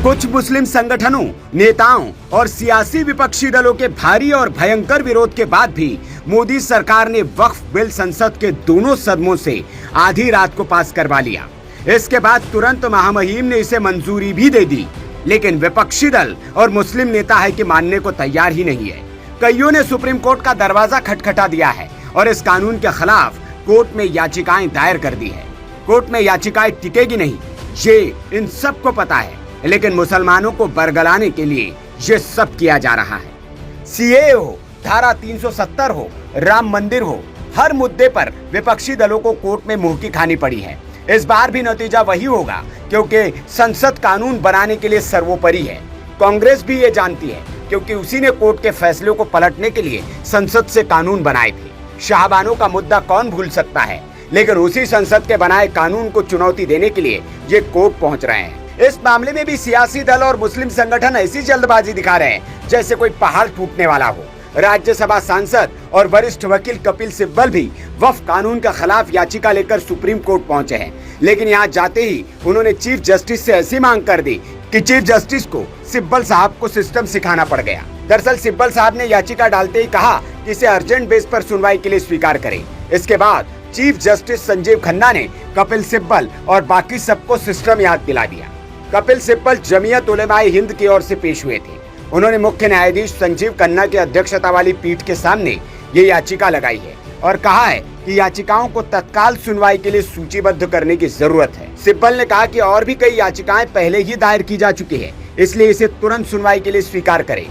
कुछ मुस्लिम संगठनों, नेताओं और सियासी विपक्षी दलों के भारी और भयंकर विरोध के बाद भी मोदी सरकार ने वक्फ बिल संसद के दोनों सदनों से आधी रात को पास करवा लिया। इसके बाद तुरंत महामहिम ने इसे मंजूरी भी दे दी, लेकिन विपक्षी दल और मुस्लिम नेता है कि मानने को तैयार ही नहीं है। कईयों ने सुप्रीम कोर्ट का दरवाजा खटखटा दिया है और इस कानून के खिलाफ कोर्ट में याचिकाएं दायर कर दी है। कोर्ट में याचिकाएं टिकेगी नहीं, ये इन सबको पता है, लेकिन मुसलमानों को बरगलाने के लिए ये सब किया जा रहा है। सीएए हो, धारा 370 हो, राम मंदिर हो, हर मुद्दे पर विपक्षी दलों को कोर्ट में मुंह की खानी पड़ी है। इस बार भी नतीजा वही होगा, क्योंकि संसद कानून बनाने के लिए सर्वोपरि है। कांग्रेस भी ये जानती है, क्योंकि उसी ने कोर्ट के फैसलों को पलटने के लिए संसद से कानून बनाए थे। शाहबानों का मुद्दा कौन भूल सकता है, लेकिन उसी संसद के बनाए कानून को चुनौती देने के लिए ये कोर्ट पहुंच रहे हैं। इस मामले में भी सियासी दल और मुस्लिम संगठन ऐसी जल्दबाजी दिखा रहे हैं जैसे कोई पहाड़ टूटने वाला हो। राज्यसभा सांसद और वरिष्ठ वकील कपिल सिब्बल भी वक्फ कानून के खिलाफ याचिका लेकर सुप्रीम कोर्ट पहुंचे हैं, लेकिन यहां जाते ही उन्होंने चीफ जस्टिस से ऐसी मांग कर दी कि चीफ जस्टिस को सिब्बल साहब को सिस्टम सिखाना पड़ गया। दरअसल सिब्बल साहब ने याचिका डालते ही कहा कि इसे अर्जेंट बेस पर सुनवाई के लिए स्वीकार करें। इसके बाद चीफ जस्टिस संजीव खन्ना ने कपिल सिब्बल और बाकी सबको सिस्टम याद दिला दिया। कपिल सिब्बल जमीयत उलेमाए हिंद की ओर से पेश हुए थे। उन्होंने मुख्य न्यायाधीश संजीव खन्ना की अध्यक्षता वाली पीठ के सामने ये याचिका लगाई है और कहा है कि याचिकाओं को तत्काल सुनवाई के लिए सूचीबद्ध करने की जरूरत है। सिब्बल ने कहा कि और भी कई याचिकाएं पहले ही दायर की जा चुकी है, इसलिए इसे तुरंत सुनवाई के लिए स्वीकार करें।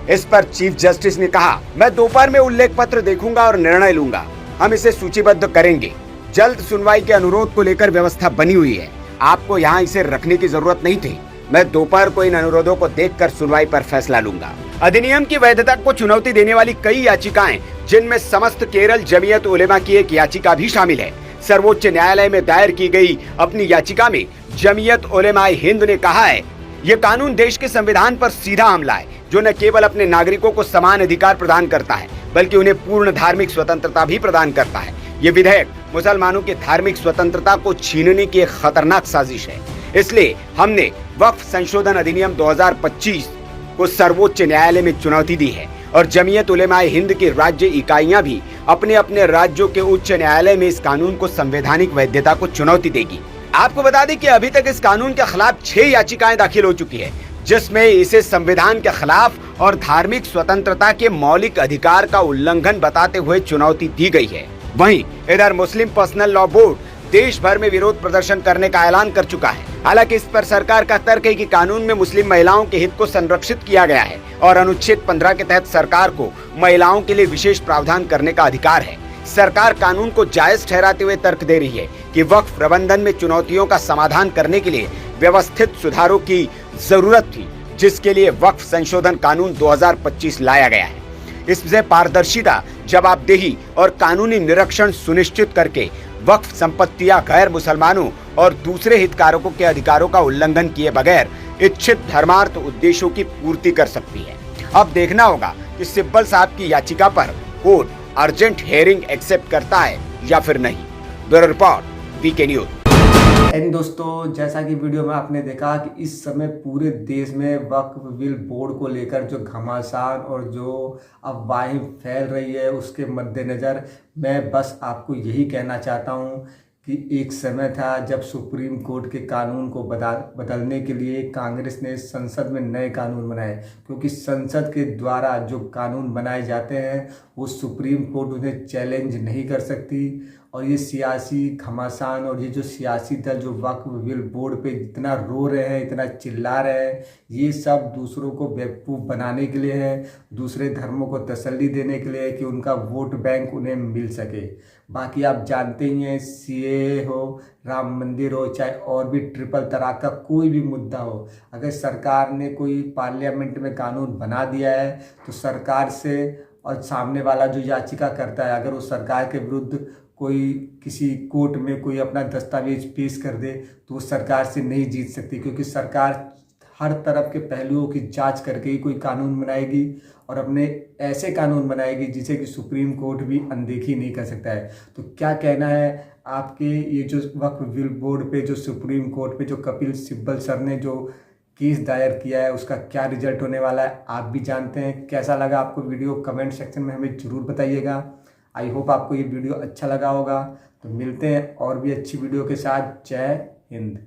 इस पर चीफ जस्टिस ने कहा, मैं दोपहर में उल्लेख पत्र देखूंगा और निर्णय लूंगा। हम इसे सूचीबद्ध करेंगे। जल्द सुनवाई के अनुरोध को लेकर व्यवस्था बनी हुई है। आपको यहाँ इसे रखने की जरूरत नहीं थी। मैं दोपहर को इन अनुरोधों को देखकर सुनवाई पर फैसला लूंगा। अधिनियम की वैधता को चुनौती देने वाली कई याचिकाएं, जिनमें समस्त केरल जमीयत उलेमा की एक याचिका भी शामिल है। सर्वोच्च न्यायालय में दायर की गई अपनी याचिका में जमीयत उलेमाए हिंद ने कहा है, ये कानून देश के संविधान पर सीधा हमला है, जो न केवल अपने नागरिकों को समान अधिकार प्रदान करता है, बल्कि उन्हें पूर्ण धार्मिक स्वतंत्रता भी प्रदान करता है। ये विधेयक मुसलमानों की धार्मिक स्वतंत्रता को छीनने की एक खतरनाक साजिश है। इसलिए हमने वक्फ संशोधन अधिनियम 2025 को सर्वोच्च न्यायालय में चुनौती दी है और जमीयत उलेमाए हिंद की राज्य इकाइयां भी अपने अपने राज्यों के उच्च न्यायालय में इस कानून को संवैधानिक वैधता को चुनौती देगी। आपको बता दें कि अभी तक इस कानून के खिलाफ 6 याचिकाएं दाखिल हो चुकी है, जिसमें इसे संविधान के खिलाफ और धार्मिक स्वतंत्रता के मौलिक अधिकार का उल्लंघन बताते हुए चुनौती दी गई है। वहीं इधर मुस्लिम पर्सनल लॉ बोर्ड देश भर में विरोध प्रदर्शन करने का ऐलान कर चुका है। हालांकि इस पर सरकार का तर्क है कि कानून में मुस्लिम महिलाओं के हित को संरक्षित किया गया है और अनुच्छेद 15 के तहत सरकार को महिलाओं के लिए विशेष प्रावधान करने का अधिकार है। सरकार कानून को जायज ठहराते हुए तर्क दे रही है कि वक्फ प्रबंधन में चुनौतियों का समाधान करने के लिए व्यवस्थित सुधारों की जरूरत थी, जिसके लिए वक्फ संशोधन कानून 2025 लाया गया है। इससे पारदर्शिता, जवाबदेही और कानूनी निरीक्षण सुनिश्चित करके वक्फ संपत्तियां गैर मुसलमानों और दूसरे हितधारकों के अधिकारों का उल्लंघन किए बगैर इच्छित धर्मार्थ उद्देश्यों की पूर्ति कर सकती है। अब देखना होगा कि सिब्बल साहब की याचिका पर कोर्ट अर्जेंट हियरिंग एक्सेप्ट करता है या फिर नहीं। Bureau report, VK news. And दोस्तों, जैसा कि वीडियो में आपने देखा कि इस समय पूरे देश में वक्फ बिल बोर्ड को लेकर जो घमासान और जो अफवाहें फैल रही है, उसके मद्देनज़र मैं बस आपको यही कहना चाहता हूँ कि एक समय था जब सुप्रीम कोर्ट के कानून को बदलने के लिए कांग्रेस ने संसद में नए कानून बनाए, क्योंकि संसद के द्वारा जो कानून बनाए जाते हैं वो सुप्रीम कोर्ट उन्हें चैलेंज नहीं कर सकती। और ये सियासी घमासान और ये जो सियासी दल जो वक्फ बिल बोर्ड पे इतना रो रहे हैं, इतना चिल्ला रहे हैं, ये सब दूसरों को बेवकूफ़ बनाने के लिए है, दूसरे धर्मों को तसल्ली देने के लिए कि उनका वोट बैंक उन्हें मिल सके। बाकी आप जानते ही हैं, सीएए हो, राम मंदिर हो, चाहे और भी ट्रिपल तलाक का कोई भी मुद्दा हो, अगर सरकार ने कोई पार्लियामेंट में कानून बना दिया है तो सरकार से और सामने वाला जो याचिका करता है, अगर वो सरकार के विरुद्ध कोई किसी कोर्ट में कोई अपना दस्तावेज पेश कर दे तो वो सरकार से नहीं जीत सकती, क्योंकि सरकार हर तरफ के पहलुओं की जांच करके ही कोई कानून बनाएगी और अपने ऐसे कानून बनाएगी जिसे कि सुप्रीम कोर्ट भी अनदेखी नहीं कर सकता है। तो क्या कहना है आपके ये जो वक्फ बिल बोर्ड पे जो सुप्रीम कोर्ट पे जो कपिल सिब्बल सर ने जो केस दायर किया है, उसका क्या रिजल्ट होने वाला है आप भी जानते हैं। कैसा लगा आपको वीडियो कमेंट सेक्शन में हमें ज़रूर बताइएगा। आई होप आपको ये वीडियो अच्छा लगा होगा। तो मिलते हैं और भी अच्छी वीडियो के साथ। जय हिंद।